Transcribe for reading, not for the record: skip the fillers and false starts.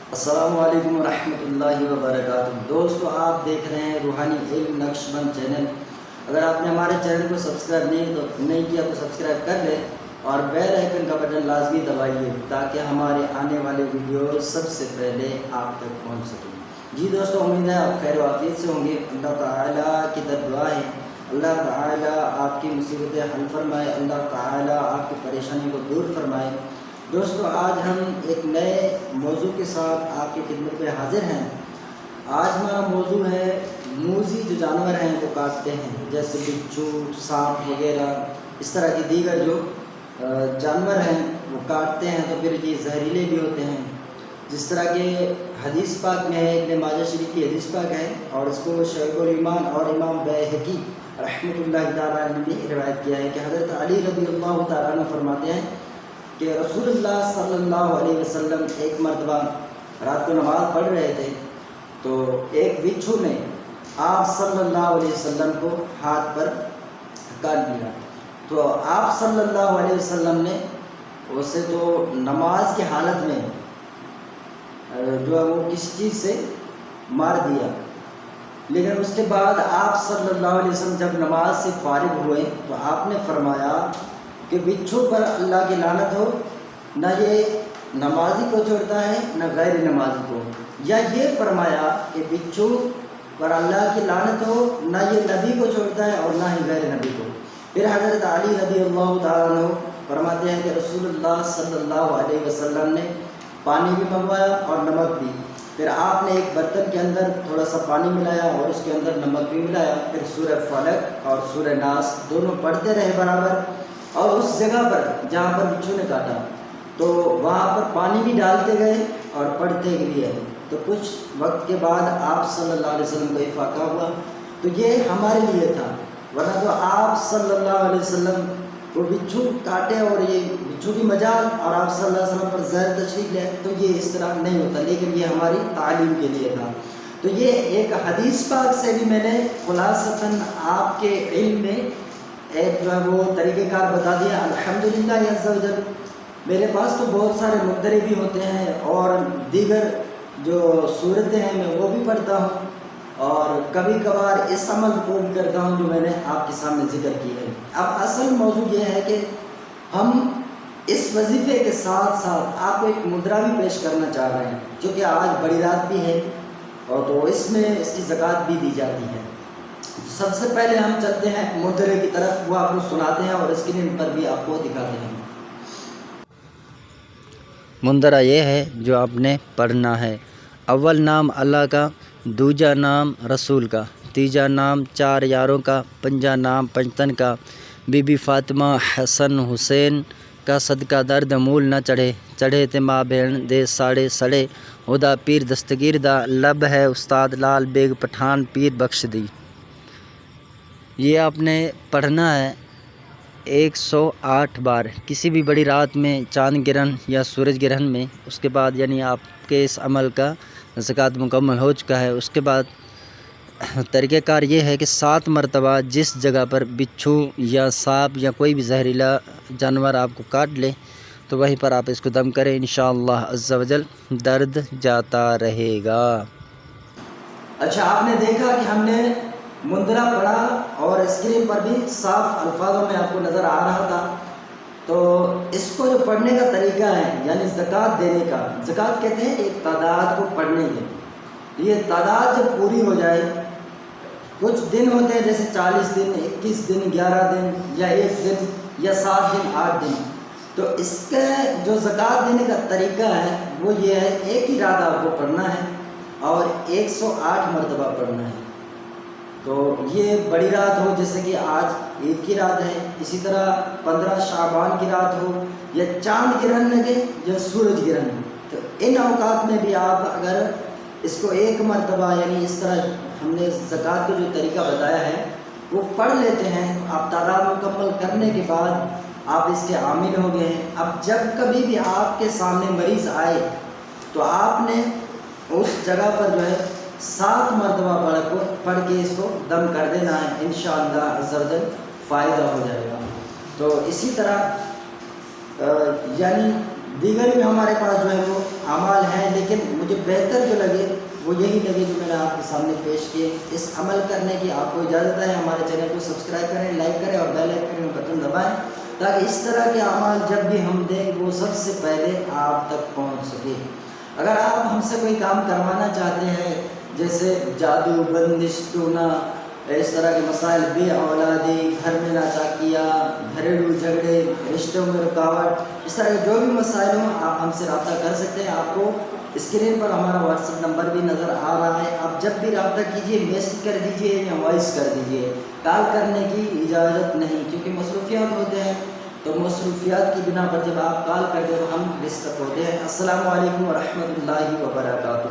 السلام علیکم ورحمۃ اللہ وبرکاتہ۔ دوستو، آپ دیکھ رہے ہیں روحانی علم نقشبند چینل۔ اگر آپ نے ہمارے چینل کو سبسکرائب نہیں کیا تو سبسکرائب کر لیں اور بیل آئیکن کا بٹن لازمی دبائیے تاکہ ہمارے آنے والے ویڈیو سب سے پہلے آپ تک پہنچ سکیں۔ جی دوستو، امید ہے آپ خیر و عافیت سے ہوں گے۔ اللہ تعالیٰ کی دعا ہے اللہ تعالیٰ آپ کی مصیبتیں حل فرمائے، اللہ تعالیٰ آپ کی پریشانی کو دور فرمائے۔ دوستو، آج ہم ایک نئے موضوع کے ساتھ آپ کی خدمت میں حاضر ہیں۔ آج ہمارا موضوع ہے موذی جو جانور ہیں وہ کاٹتے ہیں، جیسے بچھو، سانپ وغیرہ، اس طرح کی دیگر جو جانور ہیں وہ کاٹتے ہیں تو پھر یہ زہریلے بھی ہوتے ہیں۔ جس طرح کہ حدیث پاک میں ہے، ابن ماجہ شریف کی حدیث پاک ہے اور اس کو شعیب الایمان اور امام بیہقی رحمۃ اللہ تعالیٰ نے بھی روایت کیا ہے کہ حضرت علی رضی اللہ تعالیٰ عنہ فرماتے ہیں کہ رسول اللہ صلی اللہ علیہ وسلم ایک مرتبہ رات کو نماز پڑھ رہے تھے تو ایک بچھو نے آپ صلی اللہ علیہ وسلم کو ہاتھ پر کاٹ دیا۔ تو آپ صلی اللہ علیہ وسلم نے اسے تو نماز کی حالت میں جو ہے وہ کسی چیز سے مار دیا، لیکن اس کے بعد آپ صلی اللہ علیہ وسلم جب نماز سے فارغ ہوئے تو آپ نے فرمایا کہ بچھو پر اللہ کی لعنت ہو، نہ یہ نمازی کو چھوڑتا ہے نہ غیر نمازی کو، یا یہ فرمایا کہ بچھو پر اللہ کی لعنت ہو، نہ یہ نبی کو چھوڑتا ہے اور نہ ہی غیر نبی کو۔ پھر حضرت علی رضی اللہ تعالیٰ عنہ فرماتے ہیں کہ رسول اللہ صلی اللہ علیہ وسلم نے پانی بھی منگوایا اور نمک بھی۔ پھر آپ نے ایک برتن کے اندر تھوڑا سا پانی ملایا اور اس کے اندر نمک بھی ملایا، پھر سورہ فلق اور سورہ ناس دونوں پڑھتے رہے برابر، اور اس جگہ پر جہاں پر بچھو نے کاٹا تو وہاں پر پانی بھی ڈالتے گئے اور پڑھتے بھی گئے۔ تو کچھ وقت کے بعد آپ صلی اللہ علیہ وسلم کو افاقہ ہوا۔ تو یہ ہمارے لیے تھا، ورنہ تو آپ صلی اللہ علیہ وسلم کو بچھو کاٹے اور یہ بچھو کی مجال اور آپ صلی اللہ علیہ وسلم پر زہر تشریف لے تو یہ اس طرح نہیں ہوتا، لیکن یہ ہماری تعلیم کے لیے تھا۔ تو یہ ایک حدیث پاک سے بھی میں نے خلاصتاً آپ کے علم میں ایک جو ہے وہ طریقہ کار بتا دیا۔ الحمدللہ عز و جل میرے پاس تو بہت سارے مقدرے بھی ہوتے ہیں اور دیگر جو صورتیں ہیں میں وہ بھی پڑھتا ہوں، اور کبھی کبھار اس عمل کو بھی کرتا ہوں جو میں نے آپ کے سامنے ذکر کی ہے۔ اب اصل موضوع یہ ہے کہ ہم اس وظیفے کے ساتھ ساتھ آپ کو ایک مدرا بھی پیش کرنا چاہ رہے ہیں، چونکہ آج بڑی رات بھی ہے اور تو اس میں اس کی زکوٰۃ بھی دی جاتی ہے۔ سب سے پہلے ہم چلتے ہیں مدرے کی طرف، وہ آپ کو سناتے ہیں اور اسکرین پر بھی آپ کو دکھاتے ہیں۔ مندرہ یہ ہے جو آپ نے پڑھنا ہے۔ اول نام اللہ کا، دوجا نام رسول کا، تیجا نام چار یاروں کا، پنجا نام پنجتن کا، بی بی فاطمہ حسن حسین کا صدقہ درد مول نہ چڑھے، چڑھے تے ماں بہن دے ساڑے سڑے، خدا پیر دستگیر دا لب ہے استاد لال بیگ پٹھان پیر بخش دی۔ یہ آپ نے پڑھنا ہے 108 بار کسی بھی بڑی رات میں، چاند گرہن یا سورج گرہن میں۔ اس کے بعد یعنی آپ کے اس عمل کا زکوٰۃ مکمل ہو چکا ہے۔ اس کے بعد طریقہ کار یہ ہے کہ 7 مرتبہ جس جگہ پر بچھو یا سانپ یا کوئی بھی زہریلا جانور آپ کو کاٹ لے تو وہیں پر آپ اس کو دم کریں، انشاءاللہ عز و جل درد جاتا رہے گا۔ اچھا، آپ نے دیکھا کہ ہم نے مندرہ پڑھا اور اسکرین پر بھی صاف الفاظوں میں آپ کو نظر آ رہا تھا۔ تو اس کو جو پڑھنے کا طریقہ ہے یعنی زکوٰۃ دینے کا، زکوٰۃ کہتے ہیں ایک تعداد کو پڑھنے کے، یہ تعداد جب پوری ہو جائے، کچھ دن ہوتے ہیں جیسے 40 دن، 21 دن، 11 دن یا 1 دن یا 7 دن، 8 دن، تو اس کا جو زکوٰۃ دینے کا طریقہ ہے وہ یہ ہے، ایک ہی رات آپ کو پڑھنا ہے اور 108 مرتبہ پڑھنا ہے۔ تو یہ بڑی رات ہو جیسے کہ آج عید کی رات ہے، اسی طرح 15 شعبان کی رات ہو یا چاند گرہن لگے یا سورج گرہن ہو، تو ان اوقات میں بھی آپ اگر اس کو ایک مرتبہ یعنی اس طرح ہم نے زکوٰۃ کا جو طریقہ بتایا ہے وہ پڑھ لیتے ہیں، آپ تعداد مکمل کرنے کے بعد آپ اس کے عامل ہو گئے ہیں۔ اب جب کبھی بھی آپ کے سامنے مریض آئے تو آپ نے اس جگہ پر جو ہے 7 مرتبہ پڑھ کے اس کو دم کر دینا ہے، انشاءاللہ عز و جل فائدہ ہو جائے گا۔ تو اسی طرح یعنی دیگر بھی ہمارے پاس جو ہے وہ اعمال ہیں، لیکن مجھے بہتر جو لگے وہ یہی لگے جو میں نے آپ کے سامنے پیش کیے۔ اس عمل کرنے کی آپ کو اجازت ہے۔ ہمارے چینل کو سبسکرائب کریں، لائک کریں اور بیل آئیکن کا بٹن دبائیں تاکہ اس طرح کے اعمال جب بھی ہم دیں وہ سب سے پہلے آپ تک پہنچ سکے۔ اگر آپ ہم سے کوئی کام کروانا چاہتے ہیں جیسے جادو، بندش، ٹونا، اس طرح کے مسائل، بے اولادی، گھر میں ناچاکیاں، گھریلو جھگڑے، رشتوں میں رکاوٹ، اس طرح کے جو بھی مسائل ہوں آپ ہم سے رابطہ کر سکتے ہیں۔ آپ کو اسکرین پر ہمارا واٹس ایپ نمبر بھی نظر آ رہا ہے، آپ جب بھی رابطہ کیجئے میسج کر دیجئے یا وائس کر دیجئے، کال کرنے کی اجازت نہیں، کیونکہ مصروفیات ہوتے ہیں، تو مصروفیات کی بنا پر جب آپ کال کرتے ہیں تو ہم ڈسٹرب ہوتے ہیں۔ السلام علیکم ورحمۃ اللہ وبرکاتہ۔